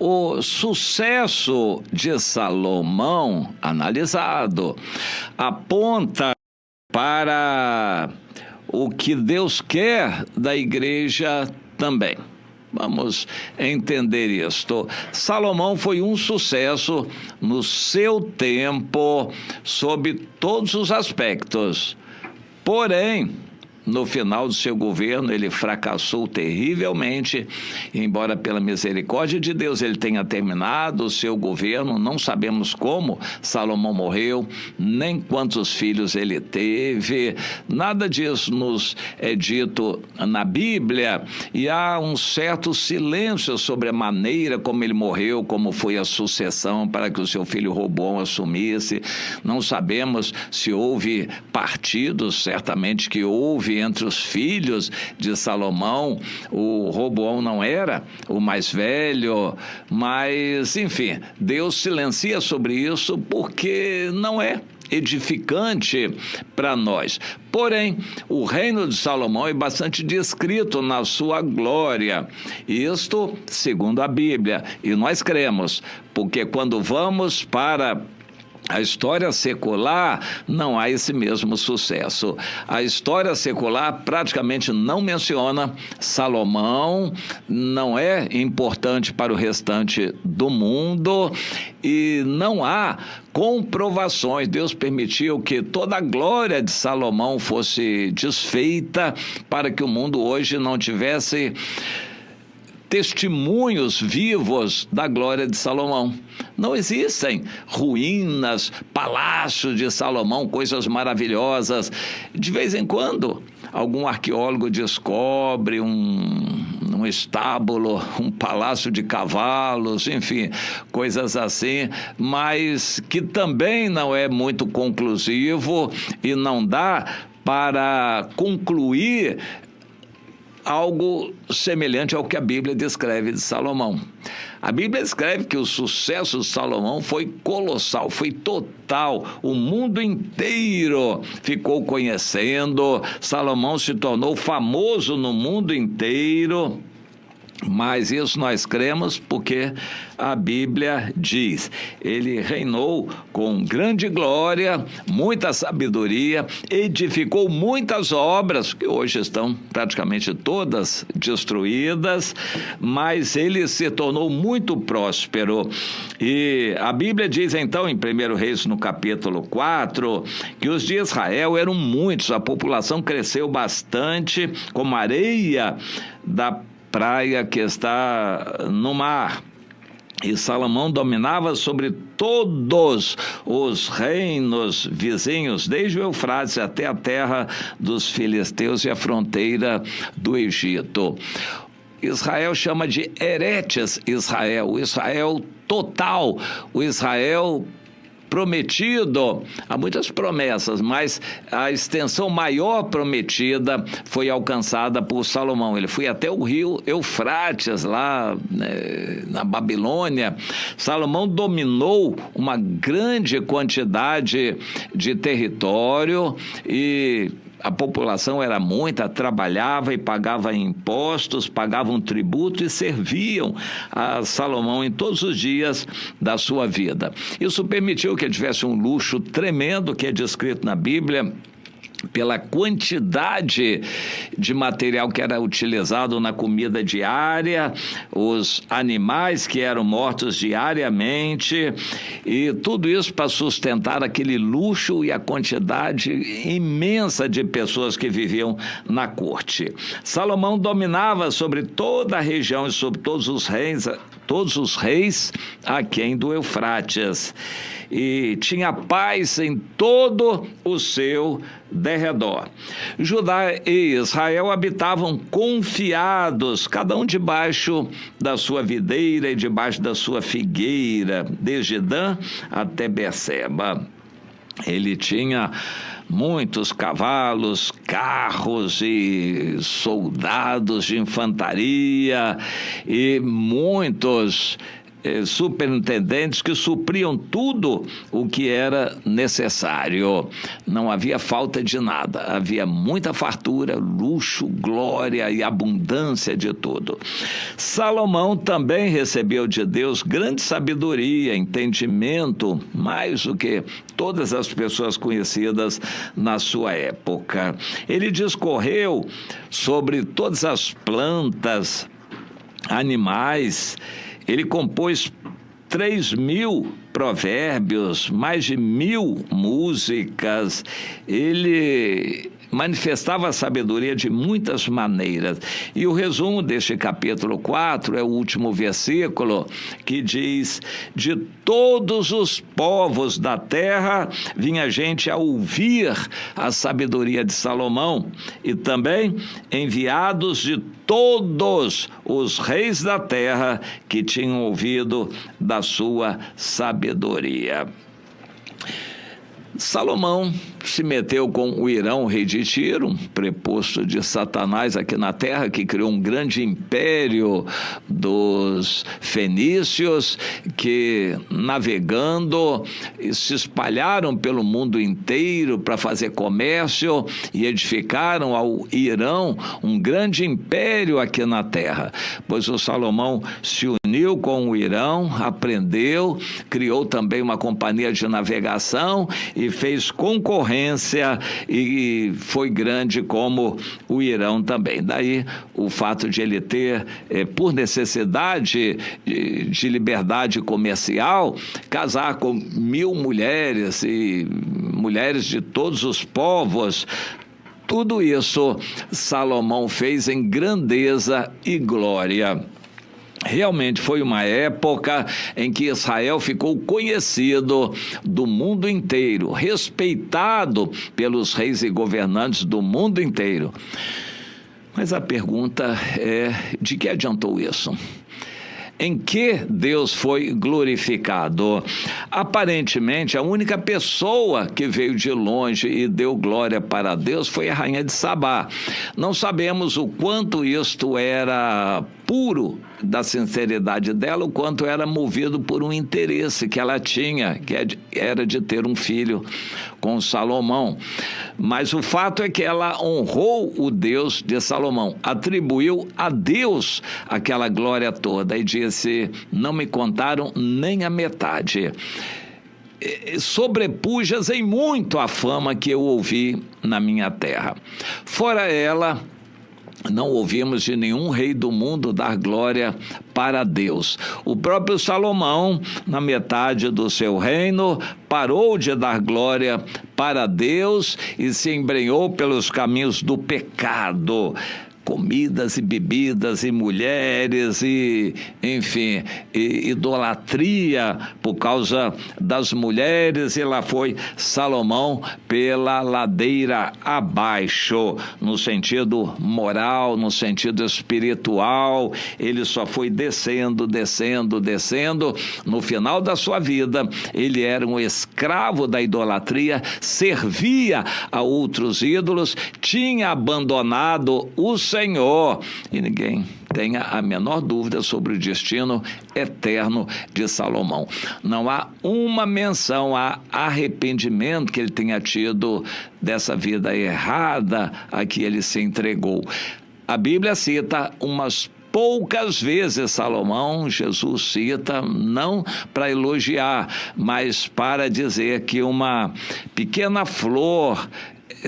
O sucesso de Salomão, analisado, aponta para o que Deus quer da igreja também. Vamos entender isto. Salomão foi um sucesso no seu tempo, sob todos os aspectos. Porém, no final do seu governo, ele fracassou terrivelmente, embora pela misericórdia de Deus ele tenha terminado o seu governo. Não sabemos como Salomão morreu, nem quantos filhos ele teve, nada disso nos é dito na Bíblia, e há um certo silêncio sobre a maneira como ele morreu, como foi a sucessão para que o seu filho Roboão assumisse. Não sabemos se houve partidos, certamente que houve entre os filhos de Salomão. O Roboão não era o mais velho, mas, enfim, Deus silencia sobre isso porque não é edificante para nós. Porém, o reino de Salomão é bastante descrito na sua glória, isto segundo a Bíblia, e nós cremos, porque quando vamos para a história secular, não há esse mesmo sucesso. A história secular praticamente não menciona Salomão, não é importante para o restante do mundo e não há comprovações. Deus permitiu que toda a glória de Salomão fosse desfeita para que o mundo hoje não tivesse testemunhos vivos da glória de Salomão. Não existem ruínas, palácios de Salomão, coisas maravilhosas. De vez em quando, algum arqueólogo descobre um estábulo, um palácio de cavalos, enfim, coisas assim, mas que também não é muito conclusivo e não dá para concluir algo semelhante ao que a Bíblia descreve de Salomão. A Bíblia descreve que o sucesso de Salomão foi colossal, foi total. O mundo inteiro ficou conhecendo. Salomão se tornou famoso no mundo inteiro. Mas isso nós cremos porque a Bíblia diz: ele reinou com grande glória, muita sabedoria, edificou muitas obras, que hoje estão praticamente todas destruídas, mas ele se tornou muito próspero. E a Bíblia diz então, em 1 Reis, no capítulo 4, que os de Israel eram muitos, a população cresceu bastante, como a areia da praia que está no mar. E Salomão dominava sobre todos os reinos vizinhos, desde o Eufrates até a terra dos filisteus e a fronteira do Egito. Israel chama de Eretes Israel, o Israel total, o Israel prometido. Há muitas promessas, mas a extensão maior prometida foi alcançada por Salomão. Ele foi até o rio Eufrates, lá na Babilônia. Salomão dominou uma grande quantidade de território e a população era muita, trabalhava e pagava impostos, pagavam tributo e serviam a Salomão em todos os dias da sua vida. Isso permitiu que ele tivesse um luxo tremendo, que é descrito na Bíblia, pela quantidade de material que era utilizado na comida diária, os animais que eram mortos diariamente, e tudo isso para sustentar aquele luxo e a quantidade imensa de pessoas que viviam na corte. Salomão dominava sobre toda a região e sobre todos os reis aquém do Eufrates, e tinha paz em todo o seu derredor. Judá e Israel habitavam confiados, cada um debaixo da sua videira e debaixo da sua figueira, desde Dan até Berseba. Ele tinha muitos cavalos, carros e soldados de infantaria e muitos superintendentes que supriam tudo o que era necessário. Não havia falta de nada, havia muita fartura, luxo, glória e abundância de tudo. Salomão também recebeu de Deus grande sabedoria, entendimento, mais do que todas as pessoas conhecidas na sua época. Ele discorreu sobre todas as plantas, animais. Ele compôs 3.000 provérbios, mais de 1.000 músicas. Ele manifestava a sabedoria de muitas maneiras. E o resumo deste capítulo 4 é o último versículo, que diz: de todos os povos da terra vinha gente a ouvir a sabedoria de Salomão, e também enviados de todos os reis da terra que tinham ouvido da sua sabedoria. Salomão se meteu com o Irão, rei de Tiro, um preposto de Satanás aqui na terra, que criou um grande império dos fenícios, que navegando se espalharam pelo mundo inteiro para fazer comércio e edificaram ao Irão um grande império aqui na terra. Pois o Salomão se uniu com o Irão, aprendeu, criou também uma companhia de navegação e fez concorrência, e foi grande como o Irão também. Daí o fato de ele ter, por necessidade de liberdade comercial, casar com 1.000 mulheres e mulheres de todos os povos. Tudo isso Salomão fez em grandeza e glória. Realmente foi uma época em que Israel ficou conhecido do mundo inteiro, respeitado pelos reis e governantes do mundo inteiro. Mas a pergunta é: de que adiantou isso? Em que Deus foi glorificado? Aparentemente, a única pessoa que veio de longe e deu glória para Deus foi a rainha de Sabá. Não sabemos o quanto isto era puro da sinceridade dela, o quanto era movido por um interesse que ela tinha, que era de ter um filho com Salomão. Mas o fato é que ela honrou o Deus de Salomão, atribuiu a Deus aquela glória toda e disse: não me contaram nem a metade. Sobrepujas em muito a fama que eu ouvi na minha terra. Fora ela, não ouvimos de nenhum rei do mundo dar glória para Deus. O próprio Salomão, na metade do seu reino, parou de dar glória para Deus e se embrenhou pelos caminhos do pecado. Comidas e bebidas e mulheres e, enfim, idolatria por causa das mulheres, e lá foi Salomão pela ladeira abaixo, no sentido moral, no sentido espiritual. Ele só foi descendo. No final da sua vida, ele era um escravo da idolatria, servia a outros ídolos, tinha abandonado o Senhor, e ninguém tenha a menor dúvida sobre o destino eterno de Salomão. Não há uma menção a arrependimento que ele tenha tido dessa vida errada a que ele se entregou. A Bíblia cita umas poucas vezes Salomão, Jesus cita, não para elogiar, mas para dizer que uma pequena flor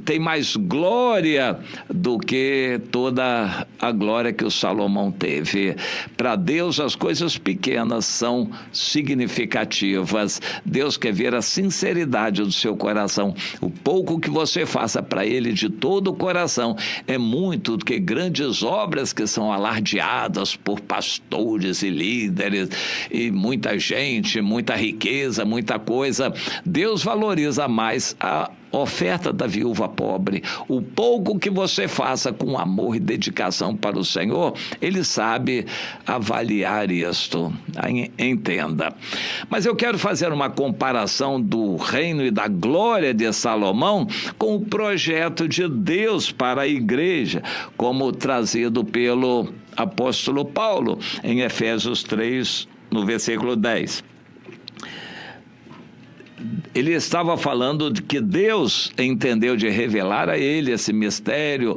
tem mais glória do que toda a glória que o Salomão teve. Para Deus, as coisas pequenas são significativas. Deus quer ver a sinceridade do seu coração. O pouco que você faça para Ele de todo o coração é muito do que grandes obras que são alardeadas por pastores e líderes e muita gente, muita riqueza, muita coisa. Deus valoriza mais a oferta da viúva pobre. O pouco que você faça com amor e dedicação para o Senhor, Ele sabe avaliar isto. Entenda. Mas eu quero fazer uma comparação do reino e da glória de Salomão com o projeto de Deus para a igreja, como trazido pelo apóstolo Paulo em Efésios 3, no versículo 10. Ele estava falando de que Deus entendeu de revelar a ele esse mistério,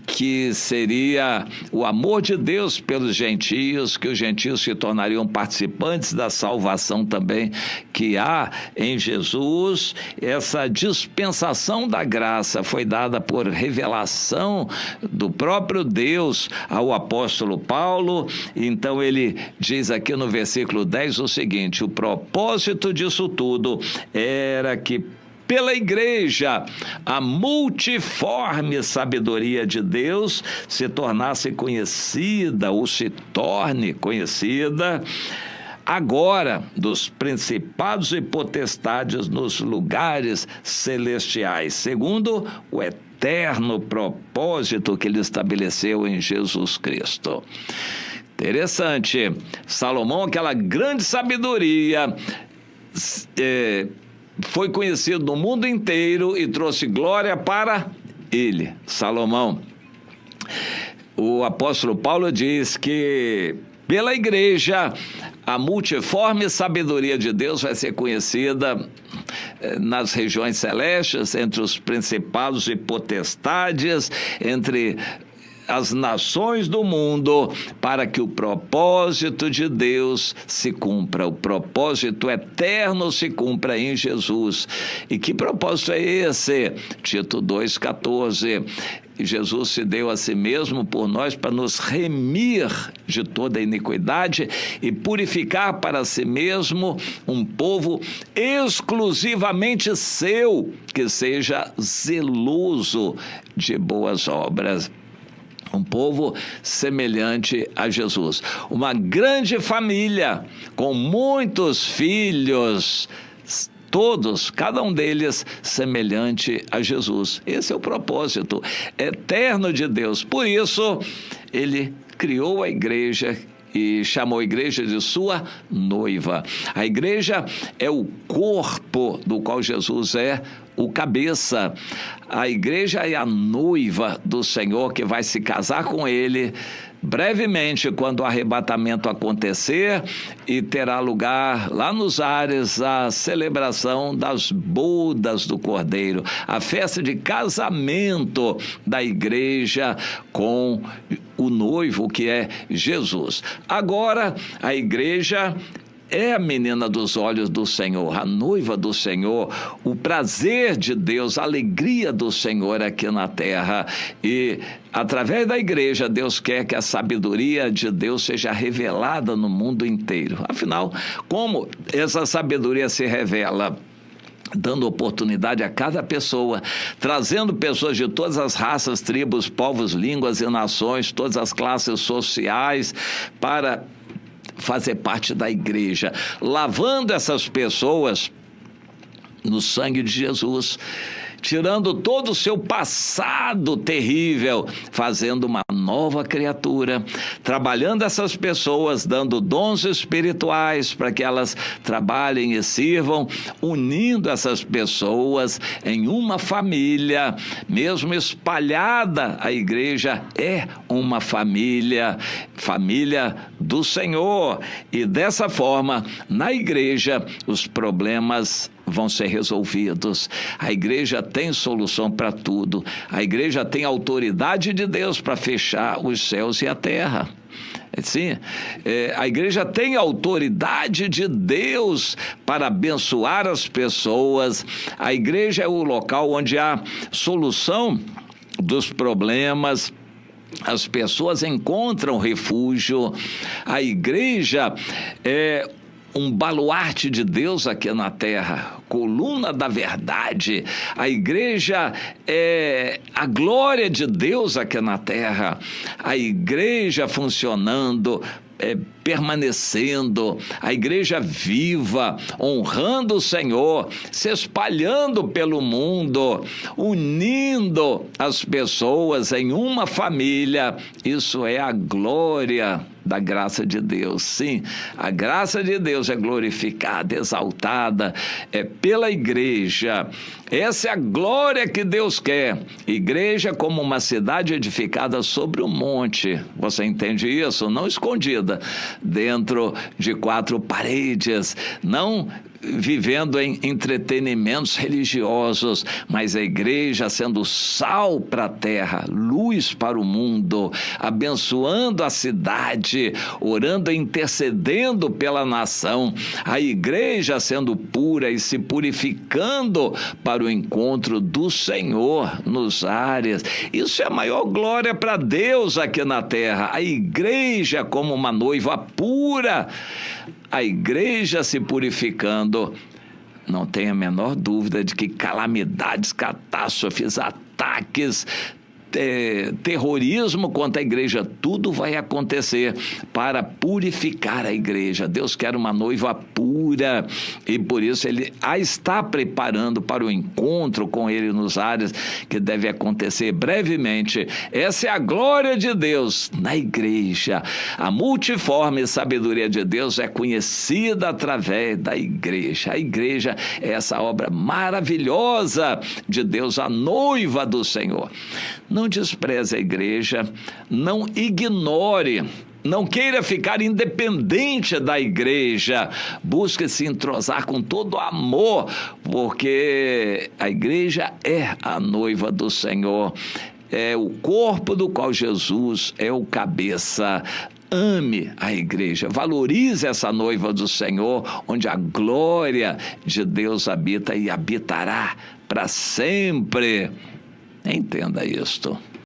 que seria o amor de Deus pelos gentios, que os gentios se tornariam participantes da salvação também que há em Jesus. Essa dispensação da graça foi dada por revelação do próprio Deus ao apóstolo Paulo. Então ele diz aqui no versículo 10 o seguinte: o propósito disso tudo era que pela igreja a multiforme sabedoria de Deus se tornasse conhecida, ou se torne conhecida, agora dos principados e potestades nos lugares celestiais, segundo o eterno propósito que ele estabeleceu em Jesus Cristo. Interessante, Salomão, aquela grande sabedoria, foi conhecido no mundo inteiro e trouxe glória para ele, Salomão. O apóstolo Paulo diz que pela igreja a multiforme sabedoria de Deus vai ser conhecida nas regiões celestes, entre os principados e potestades, entre as nações do mundo, para que o propósito de Deus se cumpra, o propósito eterno se cumpra em Jesus. E que propósito é esse? Tito 2,14. Jesus se deu a si mesmo por nós para nos remir de toda iniquidade e purificar para si mesmo um povo exclusivamente seu, que seja zeloso de boas obras. Um povo semelhante a Jesus. Uma grande família com muitos filhos, todos, cada um deles semelhante a Jesus. Esse é o propósito eterno de Deus. Por isso, ele criou a igreja e chamou a igreja de sua noiva. A igreja é o corpo do qual Jesus é o cabeça. A igreja é a noiva do Senhor que vai se casar com ele brevemente, quando o arrebatamento acontecer, e terá lugar lá nos ares a celebração das bodas do Cordeiro, a festa de casamento da igreja com o noivo, que é Jesus. Agora, a igreja é a menina dos olhos do Senhor, a noiva do Senhor, o prazer de Deus, a alegria do Senhor aqui na terra. E através da igreja, Deus quer que a sabedoria de Deus seja revelada no mundo inteiro. Afinal, como essa sabedoria se revela? Dando oportunidade a cada pessoa, trazendo pessoas de todas as raças, tribos, povos, línguas e nações, todas as classes sociais, para fazer parte da igreja, lavando essas pessoas no sangue de Jesus, tirando todo o seu passado terrível, fazendo uma nova criatura, trabalhando essas pessoas, dando dons espirituais para que elas trabalhem e sirvam, unindo essas pessoas em uma família, mesmo espalhada. A igreja é uma família do Senhor, e dessa forma, na igreja, os problemas vão ser resolvidos. A igreja tem solução para tudo. A igreja tem autoridade de Deus para fechar os céus e a terra. Sim, a igreja tem autoridade de Deus para abençoar as pessoas. A igreja é o local onde há solução dos problemas. As pessoas encontram refúgio. A igreja é um baluarte de Deus aqui na terra, coluna da verdade. A igreja é a glória de Deus aqui na terra. A igreja funcionando, permanecendo, a igreja viva, honrando o Senhor, se espalhando pelo mundo, unindo as pessoas em uma família. Isso é a glória da graça de Deus. Sim, a graça de Deus é glorificada, exaltada, pela igreja. Essa é a glória que Deus quer. Igreja como uma cidade edificada sobre um monte. Você entende isso? Não escondida dentro de 4 paredes, não vivendo em entretenimentos religiosos, mas a igreja sendo sal para a terra, luz para o mundo, abençoando a cidade, orando e intercedendo pela nação, a igreja sendo pura e se purificando para o encontro do Senhor nos ares. Isso é a maior glória para Deus aqui na terra, a igreja como uma noiva pura, a igreja se purificando. Não tenha a menor dúvida de que calamidades, catástrofes, ataques, terrorismo contra a igreja, tudo vai acontecer para purificar a igreja. Deus quer uma noiva pura e por isso Ele a está preparando para o encontro com Ele nos ares, que deve acontecer brevemente. Essa é a glória de Deus na igreja. A multiforme sabedoria de Deus é conhecida através da igreja. A igreja é essa obra maravilhosa de Deus, a noiva do Senhor. Não despreze a igreja, não ignore, não queira ficar independente da igreja, busque se entrosar com todo amor, porque a igreja é a noiva do Senhor, é o corpo do qual Jesus é o cabeça. Ame a igreja, valorize essa noiva do Senhor, onde a glória de Deus habita e habitará para sempre. Entenda isto.